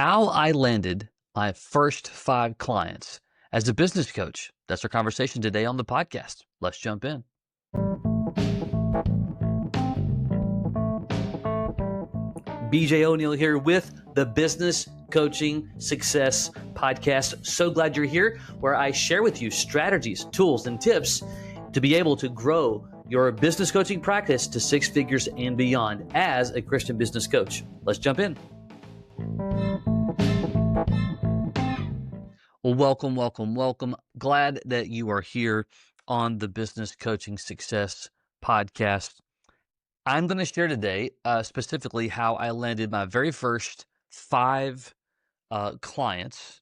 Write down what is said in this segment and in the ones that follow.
How I landed my first 5 clients as a business coach. That's our conversation today on the podcast. Let's jump in. BJ O'Neill here with the Business Coaching Success Podcast. So glad you're here, where I share with you strategies, tools, and tips to be able to grow your business coaching practice to 6 figures and beyond as a Christian business coach. Let's jump in. Well, welcome. Glad that you are here on the Business Coaching Success Podcast. I'm going to share today specifically how I landed my very first 5 clients,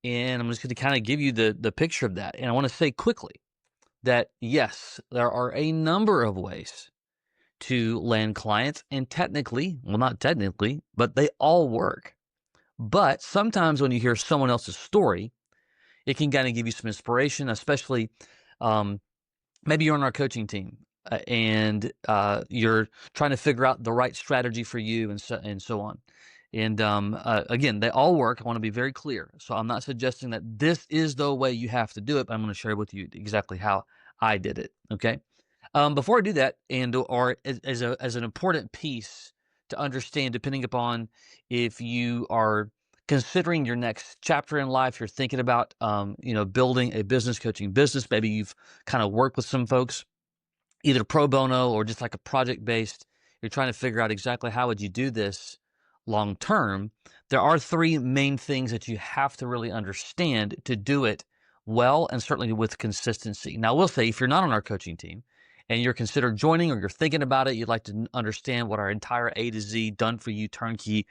and I'm just going to kind of give you the picture of that. And I want to say quickly that yes, there are a number of ways to land clients, and not technically, but they all work. But sometimes when you hear someone else's story, it can kind of give you some inspiration, especially maybe you're on our coaching team and you're trying to figure out the right strategy for you and so on. And again, they all work. I want to be very clear. So I'm not suggesting that this is the way you have to do it, but I'm going to share with you exactly how I did it. Okay. Before I do that, or as an important piece to understand, depending upon if you are considering your next chapter in life, you're thinking about, building a business coaching business. Maybe you've kind of worked with some folks, either pro bono or just like a project based. You're trying to figure out exactly how would you do this long term. There are 3 main things that you have to really understand to do it well, and certainly with consistency. Now, I will say, if you're not on our coaching team and you're considering joining, or you're thinking about it, you'd like to understand what our entire A to Z done for you turnkey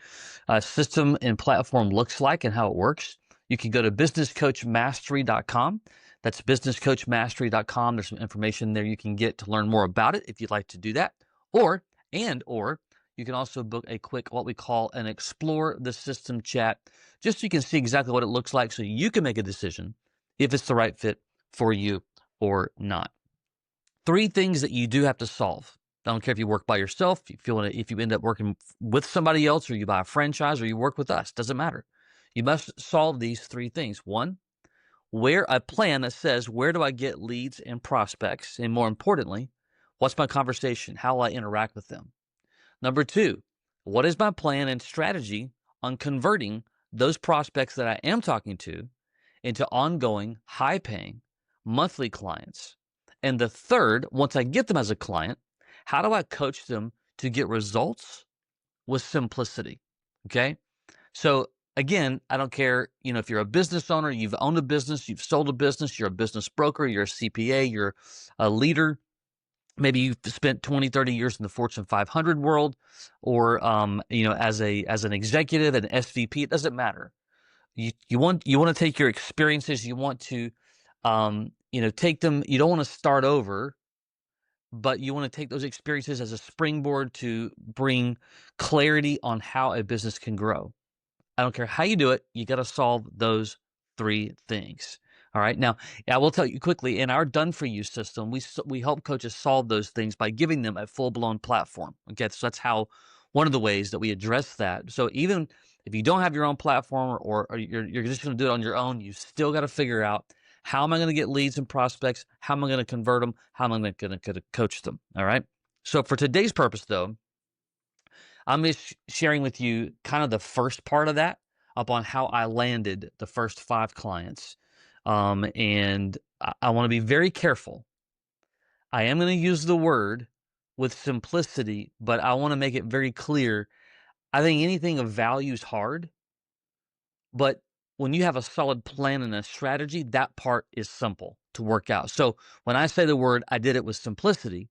system and platform looks like and how it works, you can go to businesscoachmastery.com. That's businesscoachmastery.com. There's some information there you can get to learn more about it if you'd like to do that. Or you can also book a quick, what we call an Explore the System chat, just so you can see exactly what it looks like, so you can make a decision if it's the right fit for you or not. 3 things that you do have to solve. I don't care if you work by yourself, if you end up working with somebody else, or you buy a franchise, or you work with us, doesn't matter. You must solve these 3 things. 1, a plan that says, where do I get leads and prospects? And more importantly, what's my conversation? How will I interact with them? Number 2, what is my plan and strategy on converting those prospects that I am talking to into ongoing, high-paying, monthly clients? And the 3rd, once I get them as a client, how do I coach them to get results with simplicity? Okay? So again, I don't care, if you're a business owner, you've owned a business, you've sold a business, you're a business broker, you're a CPA, you're a leader. Maybe you've spent 20, 30 years in the Fortune 500 world, or as an executive, an SVP, it doesn't matter. You want to take your experiences, you want to take them. You don't want to start over, but you want to take those experiences as a springboard to bring clarity on how a business can grow. I don't care how you do it, you got to solve those 3 things. All right. Now, I will tell you quickly, in our done for you system, we help coaches solve those things by giving them a full blown platform. Okay. So that's one of the ways that we address that. So even if you don't have your own platform, or you're just going to do it on your own, you still got to figure out, how am I going to get leads and prospects? How am I going to convert them? How am I going to coach them? All right. So for today's purpose, though, I'm just sharing with you kind of the first part of that, upon how I landed the first 5 clients. And I want to be very careful. I am going to use the word with simplicity, but I want to make it very clear. I think anything of value is hard, but when you have a solid plan and a strategy, that part is simple to work out. So when I say the word, I did it with simplicity,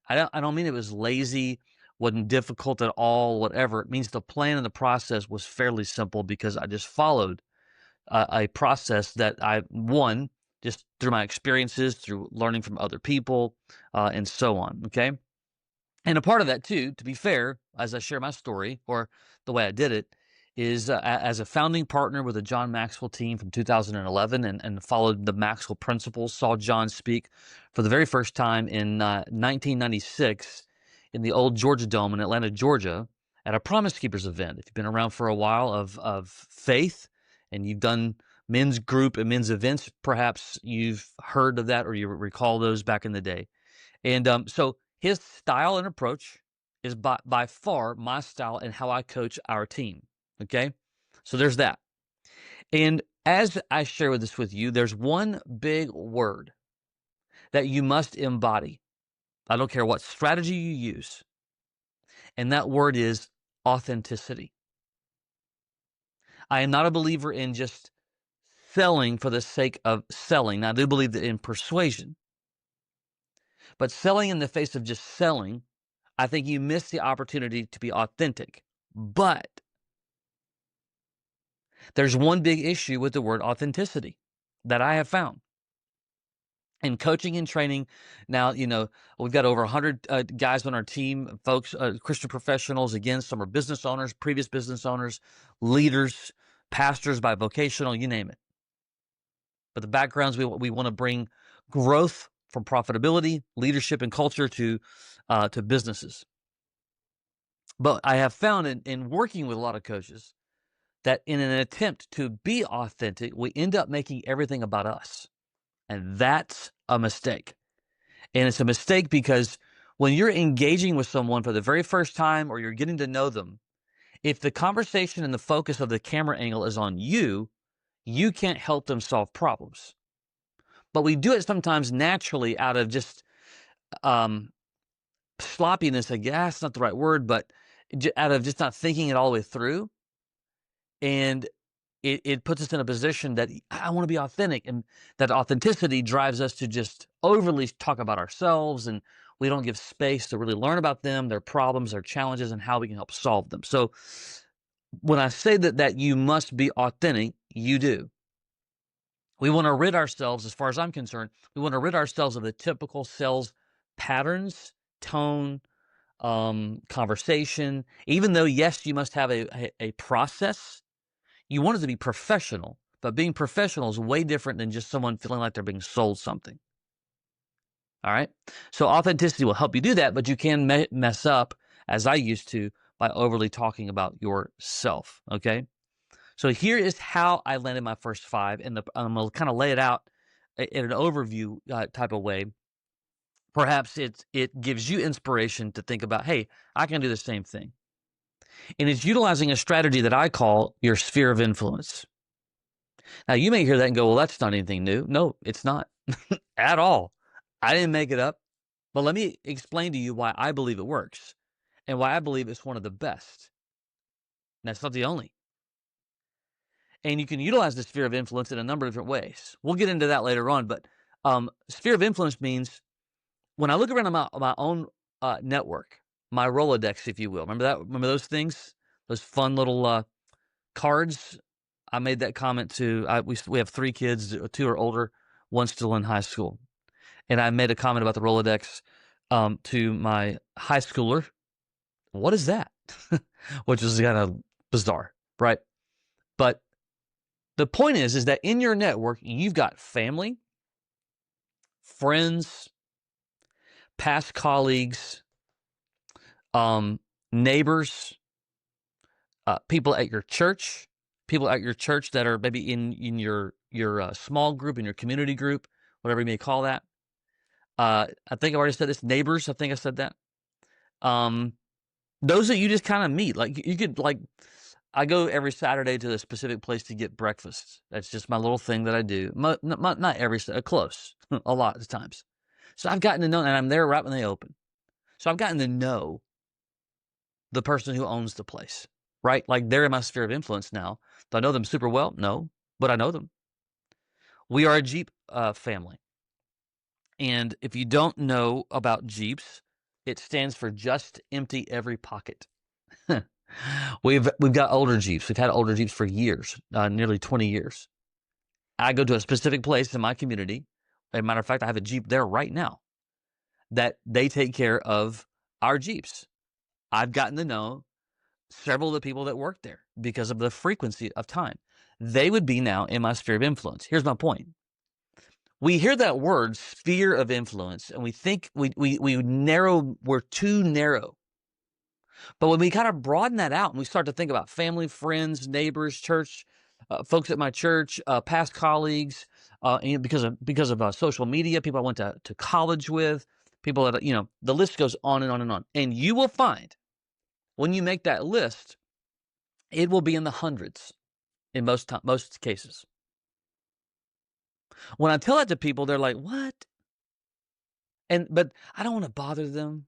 I don't mean it was lazy, wasn't difficult at all, whatever. It means the plan and the process was fairly simple, because I just followed a process that just through my experiences, through learning from other people, and so on. Okay. And a part of that too, to be fair, as I share my story, or the way I did it, is as a founding partner with the John Maxwell team from 2011, and followed the Maxwell principles, saw John speak for the very first time in 1996 in the old Georgia Dome in Atlanta, Georgia, at a Promise Keepers event. If you've been around for a while of faith and you've done men's group and men's events, perhaps you've heard of that or you recall those back in the day. And so his style and approach is by far my style and how I coach our team. Okay, so there's that. And as I share this with you, there's one big word that you must embody. I don't care what strategy you use. And that word is authenticity. I am not a believer in just selling for the sake of selling. Now, I do believe that in persuasion. But selling in the face of just selling, I think you miss the opportunity to be authentic. But there's one big issue with the word authenticity that I have found. In coaching and training, now, we've got over 100 guys on our team, folks, Christian professionals. Again, some are business owners, previous business owners, leaders, pastors by vocational, you name it. But the backgrounds, we want to bring growth from profitability, leadership, and culture to businesses. But I have found in working with a lot of coaches that in an attempt to be authentic, we end up making everything about us. And that's a mistake. And it's a mistake because when you're engaging with someone for the very first time or you're getting to know them, if the conversation and the focus of the camera angle is on you, you can't help them solve problems. But we do it sometimes naturally out of just sloppiness, I guess, not the right word, but out of just not thinking it all the way through. And it puts us in a position that I want to be authentic, and that authenticity drives us to just overly talk about ourselves, and we don't give space to really learn about them, their problems, their challenges, and how we can help solve them. So when I say that you must be authentic, you do. We want to rid ourselves, as far as I'm concerned, we want to rid ourselves of the typical sales patterns, tone, conversation. Even though, yes, you must have a process, you want it to be professional, but being professional is way different than just someone feeling like they're being sold something. All right? So authenticity will help you do that, but you can mess up, as I used to, by overly talking about yourself, okay? So here is how I landed my first 5, and I'm going to kind of lay it out in an overview type of way. Perhaps it gives you inspiration to think about, hey, I can do the same thing. And it's utilizing a strategy that I call your sphere of influence. Now, you may hear that and go, well, that's not anything new. No, it's not at all. I didn't make it up. But let me explain to you why I believe it works and why I believe it's one of the best. And that's not the only. And you can utilize the sphere of influence in a number of different ways. We'll get into that later on. But sphere of influence means when I look around my own network, my Rolodex, if you will. Remember that? Remember those things? Those fun little cards? I made that comment to, we have 3 kids, 2 are older, 1 still in high school. And I made a comment about the Rolodex to my high schooler. What is that? Which is kind of bizarre, right? But the point is that in your network, you've got family, friends, past colleagues, neighbors, people at your church that are maybe in your small group, in your community group, whatever you may call that. I think I already said this. Neighbors, I think I said that. Those that you just kind of meet, like you could I go every Saturday to a specific place to get breakfast. That's just my little thing that I do. Not every, close, a lot of times. So I've gotten to know, and I'm there right when they open. So I've gotten to know the person who owns the place, right? Like they're in my sphere of influence now. Do I know them super well? No, but I know them. We are a Jeep family. And if you don't know about Jeeps, it stands for just empty every pocket. We've got older Jeeps. We've had older Jeeps for years, nearly 20 years. I go to a specific place in my community. As a matter of fact, I have a Jeep there right now that they take care of our Jeeps. I've gotten to know several of the people that work there because of the frequency of time. They would be now in my sphere of influence. Here's my point. We hear that word, sphere of influence, and we think we're too narrow. But when we kind of broaden that out and we start to think about family, friends, neighbors, church, folks at my church, past colleagues, and because of social media, people I went to college with, people that the list goes on and on and on. And you will find when you make that list, it will be in the hundreds in most cases. When I tell that to people, they're like, "What?" But I don't want to bother them.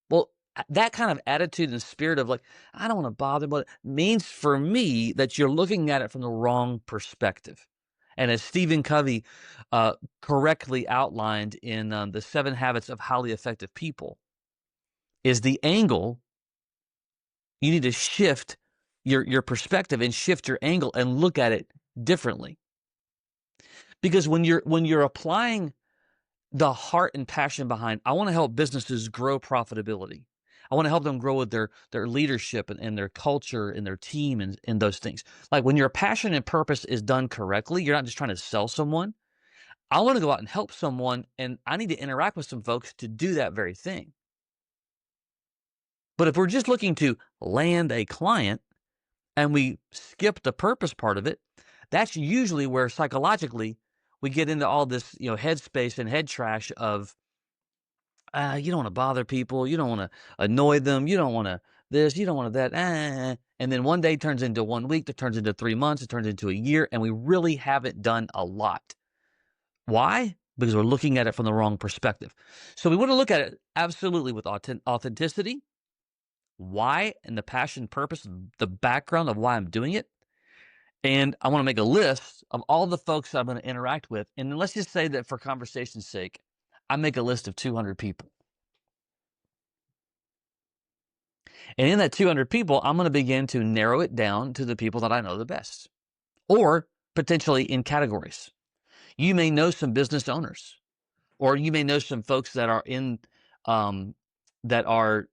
Well, that kind of attitude and spirit of like, I don't want to bother, but means for me that you're looking at it from the wrong perspective. And as Stephen Covey correctly outlined in The 7 Habits of Highly Effective People, is the angle. You need to shift your perspective and shift your angle and look at it differently. Because when you're applying the heart and passion behind, I want to help businesses grow profitability. I want to help them grow with their leadership and their culture and their team and those things. Like when your passion and purpose is done correctly, you're not just trying to sell someone. I want to go out and help someone, and I need to interact with some folks to do that very thing. But if we're just looking to land a client and we skip the purpose part of it, that's usually where psychologically we get into all this, headspace and head trash of, you don't want to bother people. You don't want to annoy them. You don't want to this. You don't want that. And then one day turns into 1 week. That turns into 3 months. It turns into a year. And we really haven't done a lot. Why? Because we're looking at it from the wrong perspective. So we want to look at it absolutely with authenticity, why, and the passion, purpose, the background of why I'm doing it. And I want to make a list of all the folks I'm going to interact with. And let's just say that for conversation's sake, I make a list of 200 people. And in that 200 people, I'm going to begin to narrow it down to the people that I know the best, or potentially in categories. You may know some business owners, or you may know some folks that are that are,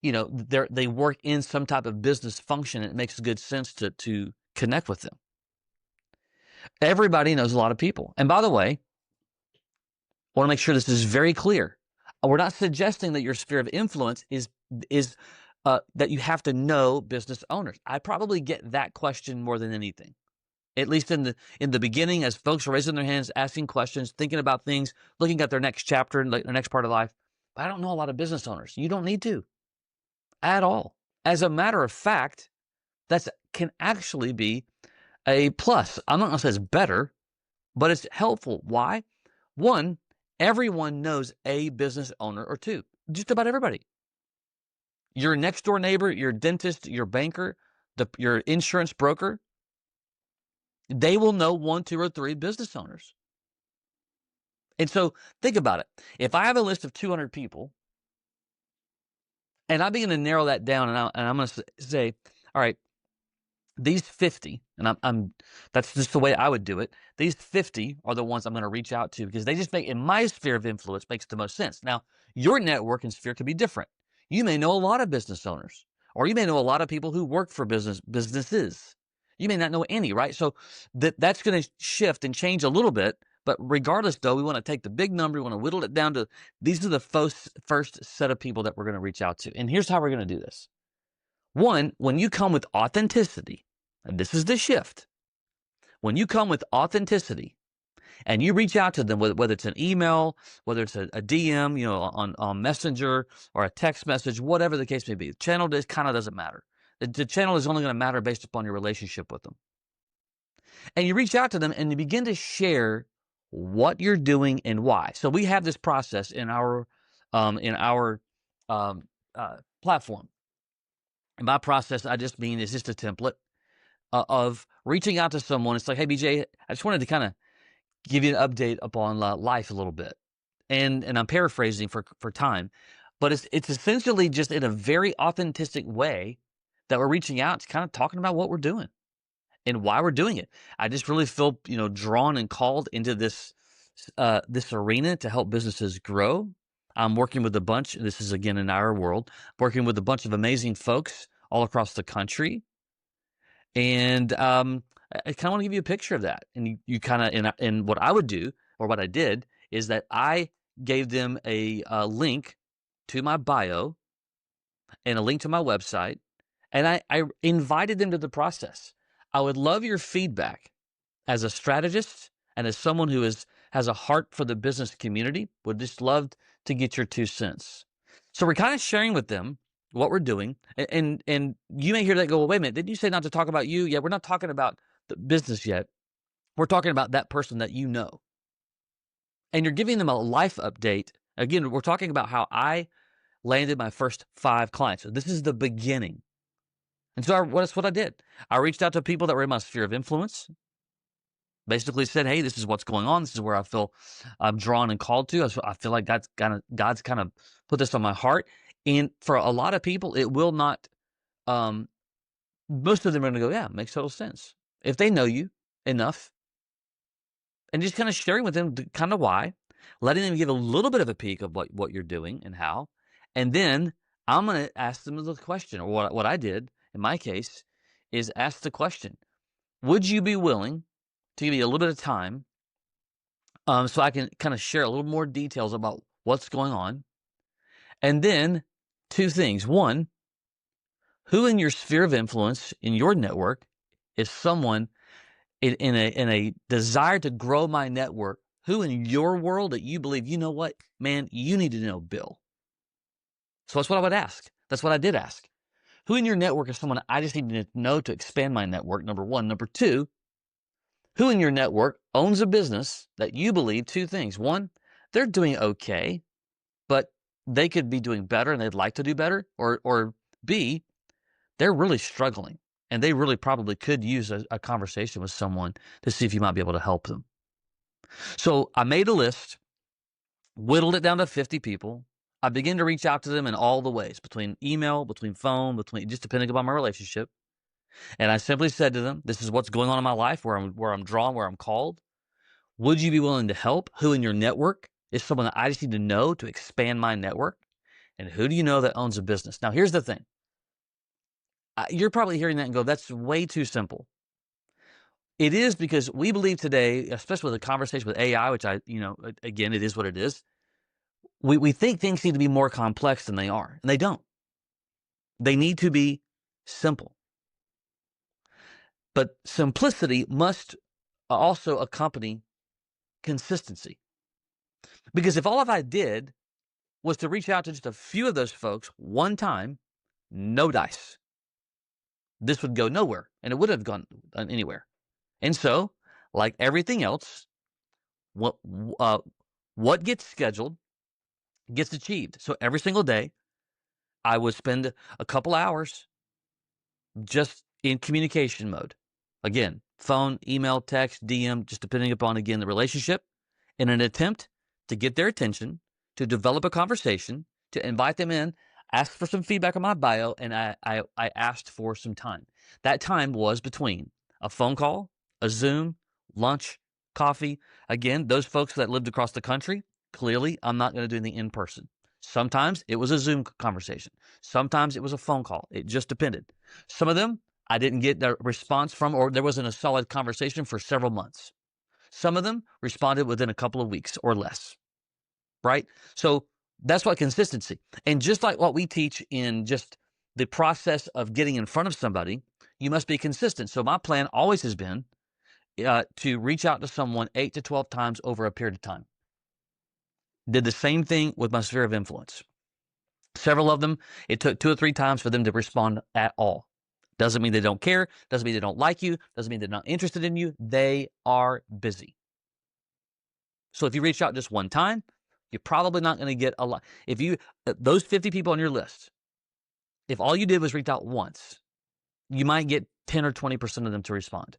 they work in some type of business function. And it makes good sense to connect with them. Everybody knows a lot of people. And by the way, I want to make sure this is very clear. We're not suggesting that your sphere of influence is that you have to know business owners. I probably get that question more than anything, at least in the beginning, as folks are raising their hands, asking questions, thinking about things, looking at their next chapter and their next part of life. But I don't know a lot of business owners. You don't need to at all. As a matter of fact, that can actually be a plus. I'm not going to say it's better, but it's helpful. Why? One, everyone knows a business owner or two. Just about everybody. Your next door neighbor, your dentist, your banker, your insurance broker, they will know 1, 2, or 3 business owners. And so think about it. If I have a list of 200 people and I begin to narrow that down, and I'm going to say, all right, these 50, and I'm that's just the way I would do it. These 50 are the ones I'm going to reach out to because they just make, in my sphere of influence, makes the most sense. Now, your network and sphere could be different. You may know a lot of business owners, or you may know a lot of people who work for businesses. You may not know any, right? So that's going to shift and change a little bit. But regardless, though, we want to take the big number. We want to whittle it down to these are the first set of people that we're going to reach out to. And here's how we're going to do this. One, when you come with authenticity, and this is the shift. When you come with authenticity and you reach out to them, whether it's an email, whether it's a DM, on Messenger or a text message, whatever the case may be, the channel kind of doesn't matter. The channel is only going to matter based upon your relationship with them. And you reach out to them and you begin to share what you're doing and why. So we have this process in our platform. And by process, I just mean it's just a template of reaching out to someone. It's like, hey, BJ, I just wanted to kind of give you an update upon life a little bit. And I'm paraphrasing for time, but it's essentially just in a very authentic way that we're reaching out to kind of talking about what we're doing and why we're doing it. I just really feel, drawn and called into this arena to help businesses grow. I'm working with a bunch, this is again in our world, working with a bunch of amazing folks all across the country. And I kind of want to give you a picture of that. And you kind of, and what I would do, or what I did, is that I gave them a link to my bio. and a link to my website, and I invited them to the process. I would love your feedback as a strategist and as someone who has a heart for the business community. Would just love to get your 2 cents. So we're kind of sharing with them what we're doing, and you may hear that go, well, wait a minute, didn't you say not to talk about you? Yeah, we're not talking about the business yet. We're talking about that person that you know. And you're giving them a life update. Again, we're talking about how I landed my first 5 clients. So this is the beginning. And so that's what I did. I reached out to people that were in my sphere of influence, basically said, hey, this is what's going on. This is where I feel I'm drawn and called to. I feel like God's kind of put this on my heart. And for a lot of people, it will not, most of them are going to go, yeah, makes total sense. If they know you enough, and just kind of sharing with them kind of why, letting them give a little bit of a peek of what you're doing and how. And then I'm going to ask them the question, or what I did in my case is ask the question, would you be willing to give me a little bit of time so I can kind of share a little more details about what's going on? And then 2 things. One, who in your sphere of influence, in your network, is someone in a desire to grow my network, who in your world that you believe, you know what, man, you need to know Bill. So that's what I would ask. That's what I did ask. Who in your network is someone I just need to know to expand my network, number one. Number two, who in your network owns a business that you believe 2 things. One, they're doing okay, but they could be doing better and they'd like to do better. Or B, they're really struggling and they really probably could use a conversation with someone to see if you might be able to help them. So I made a list, whittled it down to 50 people. I began to reach out to them in all the ways, between email, between phone, between just depending upon my relationship. And I simply said to them, this is what's going on in my life, where I'm drawn, where I'm called. Would you be willing to help? Who in your network is someone that I just need to know to expand my network? And who do you know that owns a business? Now, here's the thing. You're probably hearing that and go, that's way too simple. It is, because we believe today, especially with the conversation with AI, which again, it is what it is. We think things need to be more complex than they are, and they don't. They need to be simple. But simplicity must also accompany consistency. Because if all of I did was to reach out to just a few of those folks one time, no dice, this would go nowhere, and it would have gone anywhere. And so, like everything else, what gets scheduled gets achieved. So every single day, I would spend a couple hours just in communication mode. Again, phone, email, text, DM, just depending upon, again, the relationship, in an attempt to get their attention, to develop a conversation, to invite them in, ask for some feedback on my bio, and I asked for some time. That time was between a phone call, a Zoom, lunch, coffee. Again, those folks that lived across the country, clearly, I'm not going to do anything in person. Sometimes it was a Zoom conversation. Sometimes it was a phone call. It just depended. Some of them I didn't get the response from, or there wasn't a solid conversation for several months. Some of them responded within a couple of weeks or less, right? So that's what consistency. And just like what we teach in just the process of getting in front of somebody, you must be consistent. So my plan always has been to reach out to someone 8 to 12 times over a period of time. Did the same thing with my sphere of influence. Several of them, it took 2 or 3 times for them to respond at all. Doesn't mean they don't care. Doesn't mean they don't like you. Doesn't mean they're not interested in you. They are busy. So if you reach out just one time, you're probably not going to get a lot. If you, those 50 people on your list, if all you did was reach out once, you might get 10 or 20% of them to respond.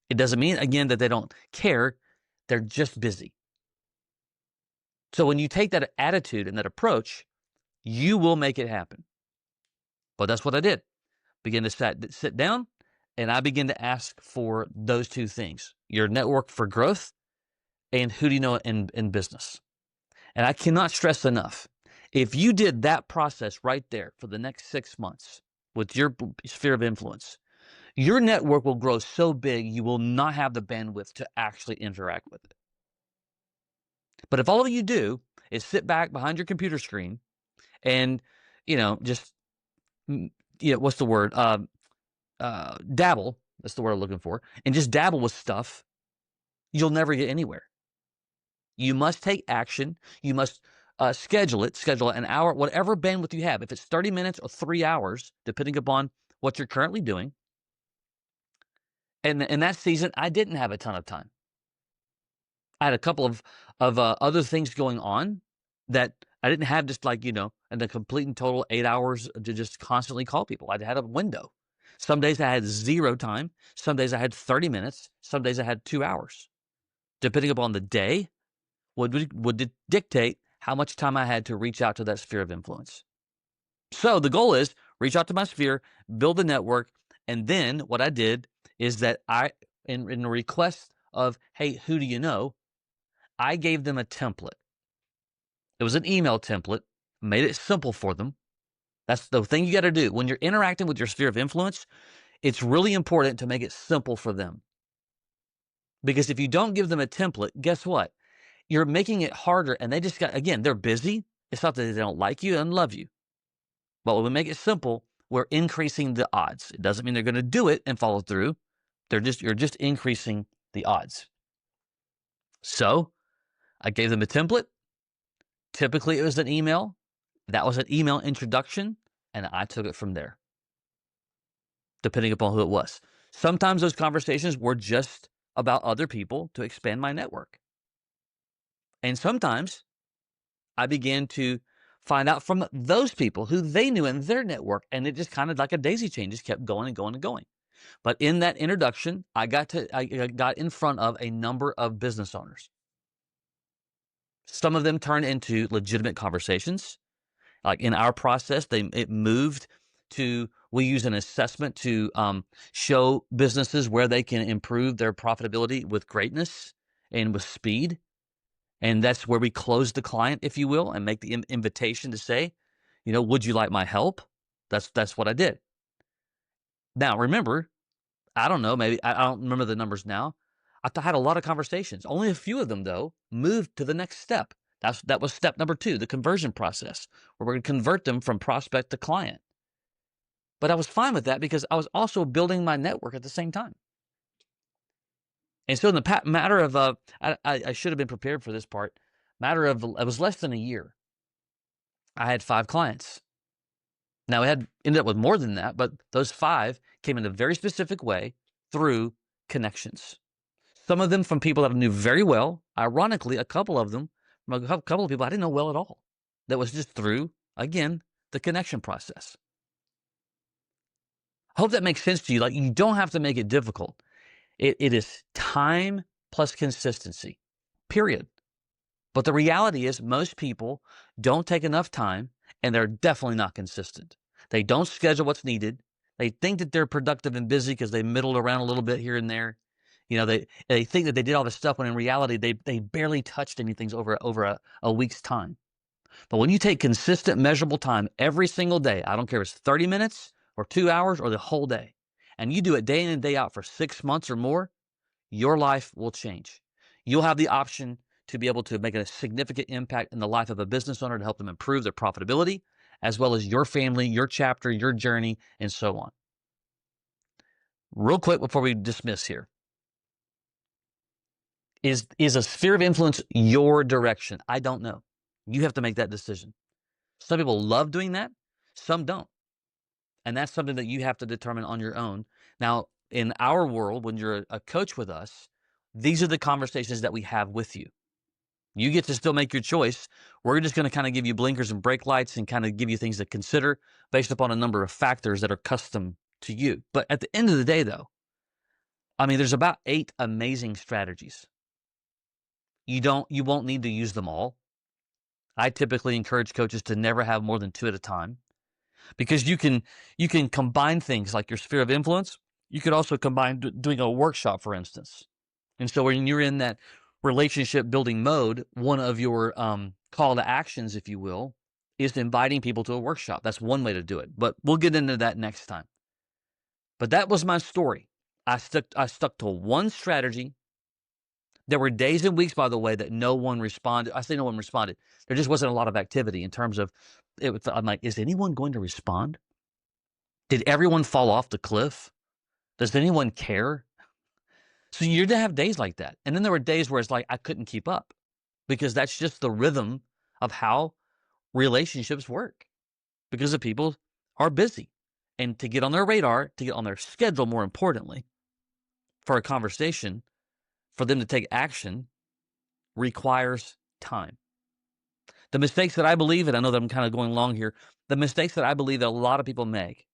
It doesn't mean, again, that they don't care. They're just busy. So when you take that attitude and that approach, you will make it happen. But that's what I did. Begin to sit down, and I begin to ask for those 2 things: your network for growth, and who do you know in business. And I cannot stress enough, if you did that process right there for the next 6 months with your sphere of influence, your network will grow so big you will not have the bandwidth to actually interact with it. But if all you do is sit back behind your computer screen and, just what's the word? Dabble. That's the word I'm looking for. And just dabble with stuff, you'll never get anywhere. You must take action. You must schedule an hour, whatever bandwidth you have. If it's 30 minutes or 3 hours, depending upon what you're currently doing. And in that season, I didn't have a ton of time. I had a couple of other things going on that I didn't have just like, in a complete and total 8 hours to just constantly call people. I had a window. Some days I had 0 time. Some days I had 30 minutes. Some days I had 2 hours. Depending upon the day, would dictate how much time I had to reach out to that sphere of influence. So the goal is reach out to my sphere, build a network, and then what I did is that in a request of, hey, who do you know? I gave them a template. It was an email template, made it simple for them. That's the thing you got to do. When you're interacting with your sphere of influence, it's really important to make it simple for them. Because if you don't give them a template, guess what? You're making it harder, and they're busy. It's not that they don't like you and love you. But when we make it simple, we're increasing the odds. It doesn't mean they're going to do it and follow through. You're just increasing the odds. So I gave them a template. Typically, it was an email. That was an email introduction, and I took it from there, depending upon who it was. Sometimes those conversations were just about other people to expand my network. And sometimes I began to find out from those people who they knew in their network, and it just kind of like a daisy chain, just kept going and going and going. But in that introduction, I got in front of a number of business owners. Some of them turned into legitimate conversations. Like in our process, it moved to, we use an assessment to show businesses where they can improve their profitability with greatness and with speed. And that's where we close the client, if you will, and make the invitation to say, would you like my help? That's what I did. Now, remember, I don't know, maybe I don't remember the numbers now. I had a lot of conversations. Only a few of them, though, moved to the next step. That was step number 2, the conversion process, where we're going to convert them from prospect to client. But I was fine with that because I was also building my network at the same time. And so in the matter of, I should have been prepared for this part. It was less than a year. I had 5 clients. Now, ended up with more than that, but those 5 came in a very specific way through connections. Some of them from people that I knew very well. Ironically, a couple of them from a couple of people I didn't know well at all. That was just through, again, the connection process. I hope that makes sense to you. Like, you don't have to make it difficult. It is time plus consistency, period. But the reality is most people don't take enough time, and they're definitely not consistent. They don't schedule what's needed. They think that they're productive and busy because they middled around a little bit here and there. They think that they did all this stuff when in reality they barely touched anything over a week's time. But when you take consistent, measurable time every single day, I don't care if it's 30 minutes or 2 hours or the whole day, and you do it day in and day out for 6 months or more, your life will change. You'll have the option to be able to make a significant impact in the life of a business owner to help them improve their profitability, as well as your family, your chapter, your journey, and so on. Real quick before we dismiss here. Is a sphere of influence your direction? I don't know. You have to make that decision. Some people love doing that. Some don't. And that's something that you have to determine on your own. Now, in our world, when you're a coach with us, these are the conversations that we have with you. You get to still make your choice. We're just going to kind of give you blinkers and brake lights and kind of give you things to consider based upon a number of factors that are custom to you. But at the end of the day, though, there's about 8 amazing strategies. You won't need to use them all. I typically encourage coaches to never have more than 2 at a time, because you can combine things like your sphere of influence. You could also combine doing a workshop, for instance. And so when you're in that relationship building mode, one of your call to actions, if you will, is inviting people to a workshop. That's one way to do it, but we'll get into that next time. But that was my story. I stuck to one strategy. There were days and weeks, by the way, that no one responded. I say no one responded. There just wasn't a lot of activity in terms of it. I'm like, is anyone going to respond? Did everyone fall off the cliff? Does anyone care? So you're gonna have days like that. And then there were days where it's like I couldn't keep up because that's just the rhythm of how relationships work because the people are busy. And to get on their radar, to get on their schedule, more importantly, for a conversation, for them to take action requires time. The mistakes that I believe, and I know that I'm kind of going long here, the mistakes that I believe that a lot of people make,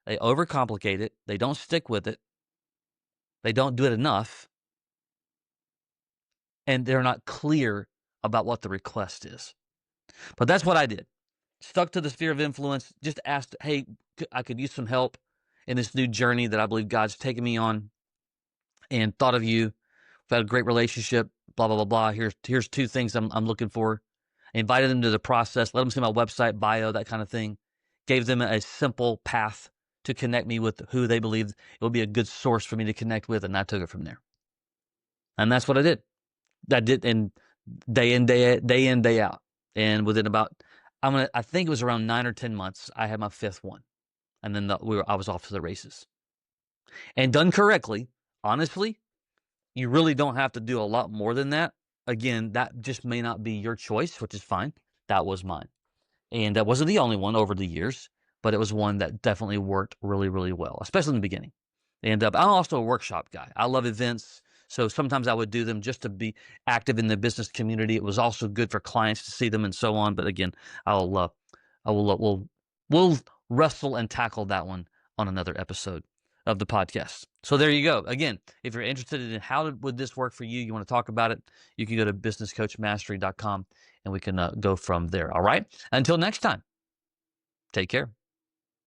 they overcomplicate it, they don't stick with it, they don't do it enough, and they're not clear about what the request is. But that's what I did. Stuck to the sphere of influence, just asked, hey, I could use some help in this new journey that I believe God's taking me on, and thought of you. We've had a great relationship, blah, blah, blah, blah. Here's two things I'm looking for. I invited them to the process, let them see my website, bio, that kind of thing. Gave them a simple path to connect me with who they believe it would be a good source for me to connect with, and I took it from there. And that's what I did. I did, and day in, day out. And within about, I think it was around 9 or 10 months, I had my 5th one. And then I was off to the races. And done correctly, honestly, you really don't have to do a lot more than that. Again, that just may not be your choice, which is fine. That was mine. And that wasn't the only one over the years, but it was one that definitely worked really, really well, especially in the beginning. And I'm also a workshop guy. I love events. So sometimes I would do them just to be active in the business community. It was also good for clients to see them and so on. But again, we'll wrestle and tackle that one on another episode of the podcast. So there you go. Again, if you're interested in how would this work for you, you want to talk about it, you can go to businesscoachmastery.com and we can go from there. All right. Until next time, take care.